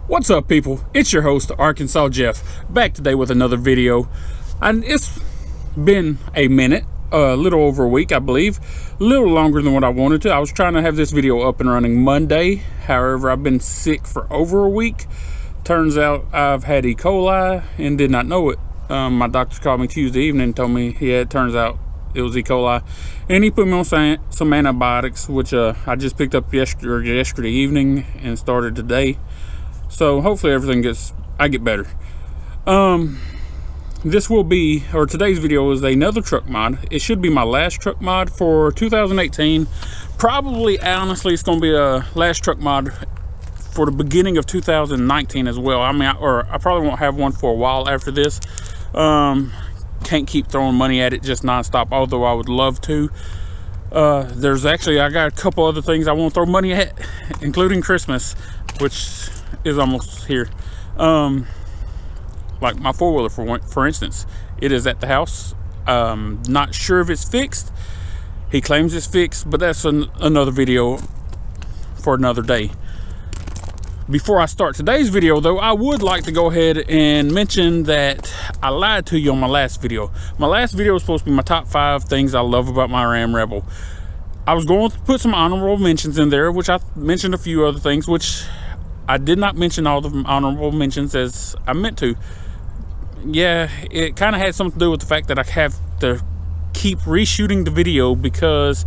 What's up, people? It's your host, Arkansas Jeff, back today with another video. And it's been a minute, a little over a week, I believe, a little longer than what I wanted to. I was trying to have this video up and running Monday. However, I've been sick for over a week. Turns out I've had E. coli and did not know it. My doctor called me Tuesday evening and told me, yeah, it turns out it was E. coli. And he put me on some antibiotics, which I just picked up yesterday evening and started today. So hopefully I get better. Today's video is another truck mod. It should be my last truck mod for 2018. Probably, honestly, it's gonna be a last truck mod for the beginning of 2019 as well. I probably won't have one for a while after this. Can't keep throwing money at it just nonstop, although I would love to. I got a couple other things I want to throw money at, including Christmas, which is almost here. Like my four-wheeler, for instance, it is at the house. Not sure if it's fixed. He claims it's fixed, but that's another video for another day. Before I start today's video, though, I would like to go ahead and mention that I lied to you on my last video. My last video was supposed to be my top 5 things I love about my Ram Rebel. I was going to put some honorable mentions in there, which I mentioned a few other things, which I did not mention all the honorable mentions as I meant to. Yeah, it kind of had something to do with the fact that I have to keep reshooting the video because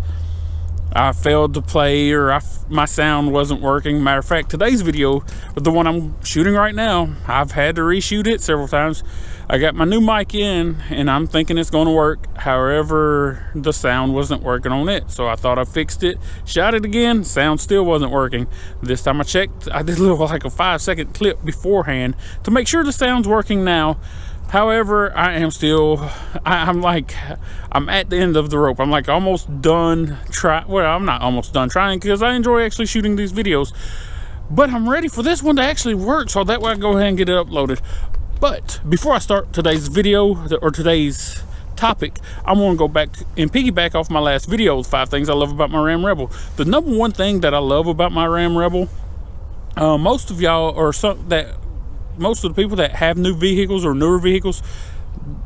I failed to play or my sound wasn't working. Matter of fact, today's video, the one I'm shooting right now, I've had to reshoot it several times. I got my new mic in and I'm thinking it's going to work. However, the sound wasn't working on it. So I thought I fixed it, shot it again, sound still wasn't working. This time I checked, I did like a 5-second clip beforehand to make sure the sound's working now. However, I'm at the end of the rope. I'm like almost done I'm not almost done trying because I enjoy actually shooting these videos. But I'm ready for this one to actually work, so that way I can go ahead and get it uploaded. But before I start today's video or today's topic, I want to go back and piggyback off my last video, 5 things I love about my Ram Rebel. The number one thing that I love about my Ram Rebel, most of the people that have new vehicles or newer vehicles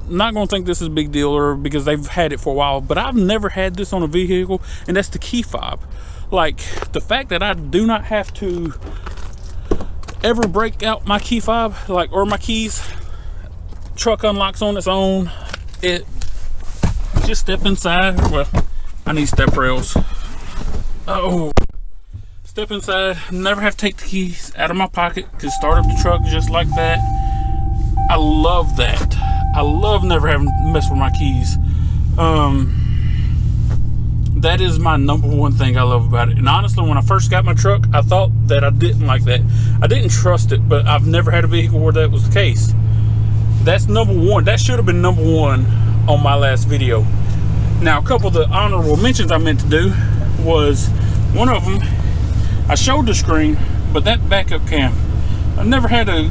not gonna think this is a big deal or because they've had it for a while, but I've never had this on a vehicle, and that's the key fob. Like the fact that I do not have to ever break out my key fob, or my keys. Truck unlocks on its own. It just step inside. Well, I need step rails. Step inside, never have to take the keys out of my pocket, just start up the truck just like that. I love that. I love never having to mess with my keys. That is my number one thing I love about it. And honestly, when I first got my truck, I thought that I didn't like that. I didn't trust it, but I've never had a vehicle where that was the case. That's number one. That should have been number one on my last video. Now, a couple of the honorable mentions I meant to do was, one of them, I showed the screen, but that backup cam, I never had a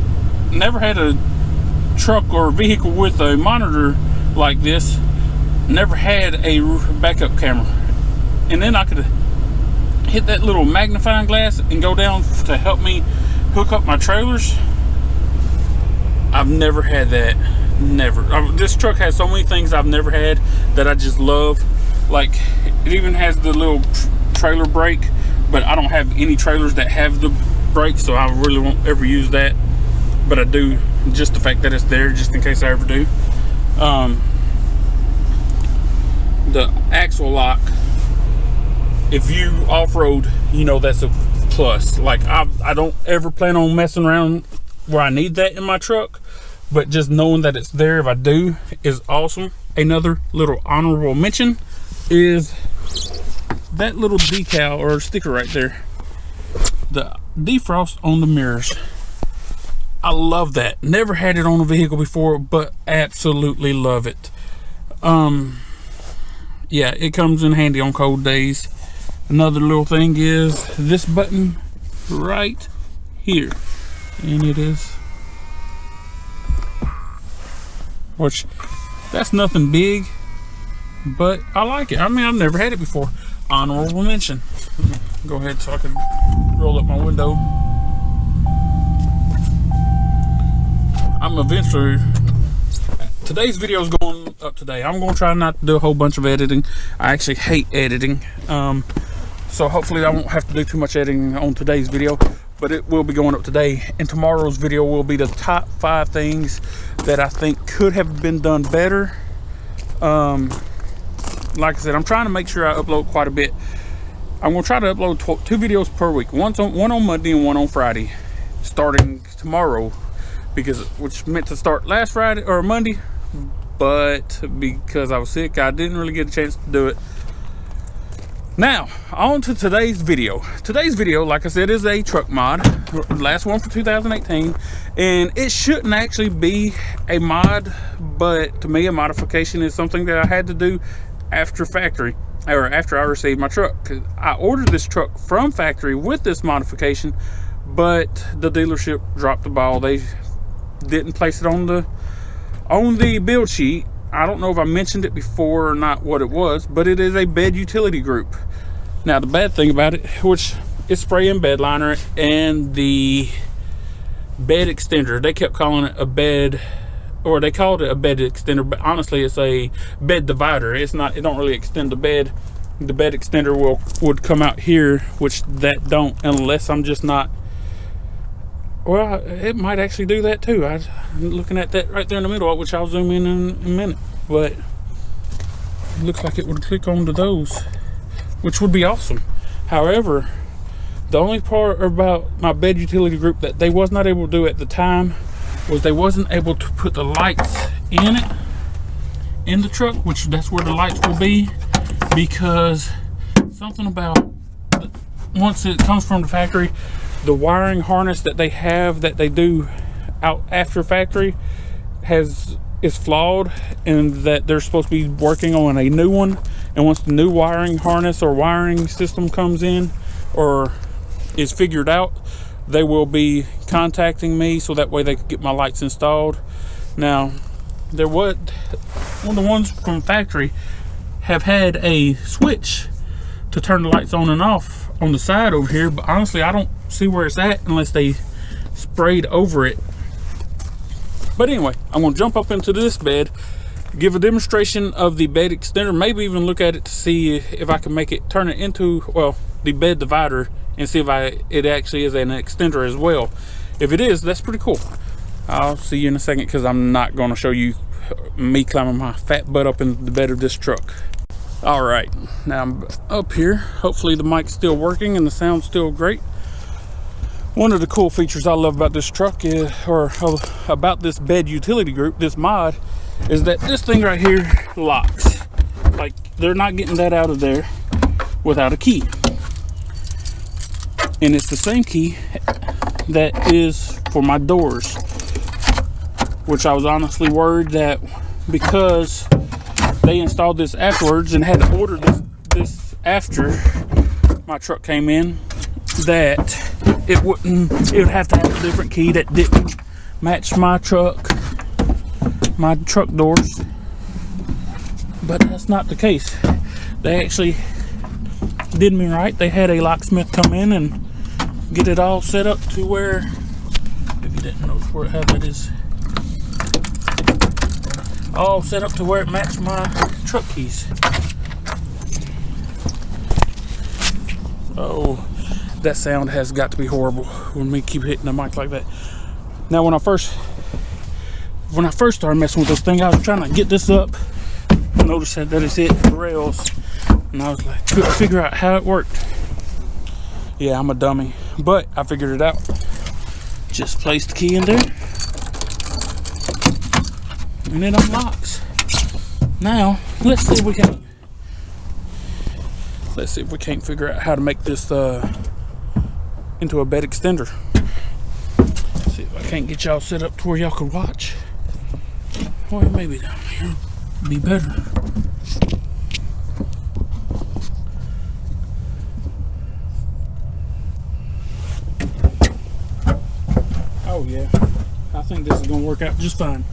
truck or vehicle with a monitor like this. Never had a backup camera, and then I could hit that little magnifying glass and go down to help me hook up my trailers. I've never had that. Never. This truck has so many things I've never had that I just love. Like, it even has the little trailer brake, but I don't have any trailers that have the brake, so I really won't ever use that. But I do, just the fact that it's there, just in case I ever do. The axle lock, if you off-road, you know that's a plus. Like, I don't ever plan on messing around where I need that in my truck, but just knowing that it's there if I do is awesome. Another little honorable mention is that little decal or sticker right there, the defrost on the mirrors. I love that. Never had it on a vehicle before, but absolutely love it. Yeah, it comes in handy on cold days. Another little thing is this button right here, and it is, which that's nothing big, but I like it. I mean, I've never had it before. Honorable mention. Go ahead so I can roll up my window. I'm eventually, today's video is going up today. I'm going to try not to do a whole bunch of editing. I actually hate editing. So hopefully I won't have to do too much editing on today's video, but it will be going up today. And tomorrow's video will be the top 5 things that I think could have been done better. Like I said, I'm trying to make sure I upload quite a bit. I'm going to try to upload 2 videos per week. One on Monday and one on Friday, starting tomorrow, which meant to start last Friday or Monday, but because I was sick, I didn't really get a chance to do it. Now, on to today's video. Today's video, like I said, is a truck mod, last one for 2018, and it shouldn't actually be a mod, but to me, a modification is something that I had to do after factory, or after I received my truck. I ordered this truck from factory with this modification, but the dealership dropped the ball. They didn't place it on the build sheet. I don't know if I mentioned it before or not what it was, but it is a bed utility group. Now the bad thing about it, which is spray and bed liner and the bed extender, they kept calling it a bed, or they called it a bed extender, but honestly it's a bed divider. It's not, it don't really extend the bed. The bed extender would come out here, which that don't, unless I'm just not, well, it might actually do that too. I'm looking at that right there in the middle, which I'll zoom in a minute, but it looks like it would click onto those, which would be awesome. However, the only part about my bed utility group that they was not able to do at the time was they wasn't able to put the lights in the truck, which that's where the lights will be, because something about, once it comes from the factory, the wiring harness that they have, that they do out after factory, is flawed, and that they're supposed to be working on a new one. And once the new wiring harness or wiring system comes in or is figured out, they will be contacting me so that way they could get my lights installed. Now, one of the ones from factory have had a switch to turn the lights on and off on the side over here, but honestly I don't see where it's at unless they sprayed over it. But anyway, I'm going to jump up into this bed, give a demonstration of the bed extender, maybe even look at it to see if I can make it, turn it into, well, the bed divider, and see if it actually is an extender as well. If it is, that's pretty cool. I'll see you in a second, because I'm not going to show you me climbing my fat butt up in the bed of this truck. All right, now I'm up here. Hopefully the mic's still working and the sound's still great. One of the cool features I love about this truck is, or about this bed utility group, this mod, is that this thing right here locks. Like, they're not getting that out of there without a key. And it's the same key that is for my doors, which I was honestly worried that because they installed this afterwards and had to order this after my truck came in, that it would have to have a different key that didn't match my truck doors. But that's not the case. They actually did me right. They had a locksmith come in and get it all set up to where, if you didn't know how that is, all set up to where it matched my truck keys. Oh, that sound has got to be horrible when we keep hitting the mic like that. Now, when I first started messing with this thing, I was trying to get this up. I noticed that it's hit the rails, and I was like, couldn't figure out how it worked. Yeah, I'm a dummy, but I figured it out. Just place the key in there, and it unlocks. Now, let's see if we can't figure out how to make this into a bed extender. See if I can't get y'all set up to where y'all can watch. Or maybe down here would be better. Oh yeah, I think this is gonna work out just fine.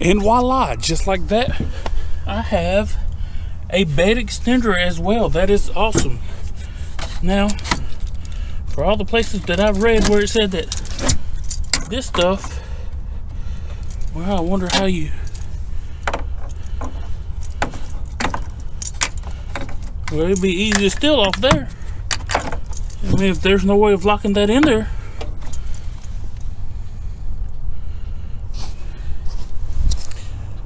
And voila, just like that, I have a bed extender as well. That is awesome. Now, for all the places that I've read where it said that this stuff, well, I wonder how you, well, it'd be easy to steal off there. I mean, if there's no way of locking that in there.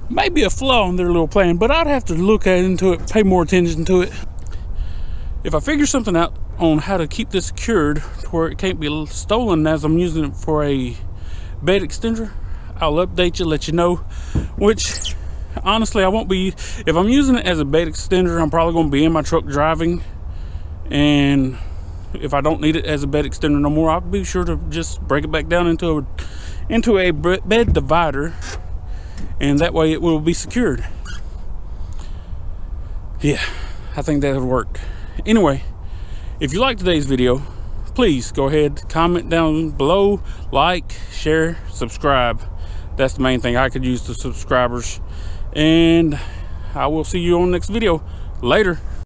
Maybe a flaw in their little plan, but I'd have to look into it, pay more attention to it. If I figure something out on how to keep this secured to where it can't be stolen as I'm using it for a bed extender, I'll update you, let you know. Which, honestly, I won't be. If I'm using it as a bed extender, I'm probably going to be in my truck driving. And if I don't need it as a bed extender no more, I'll be sure to just break it back down into a bed divider. And that way it will be secured. Yeah, I think that would work. Anyway, if you like today's video, please go ahead, comment down below, like, share, subscribe. That's the main thing I could use, the subscribers. And I will see you on the next video. Later.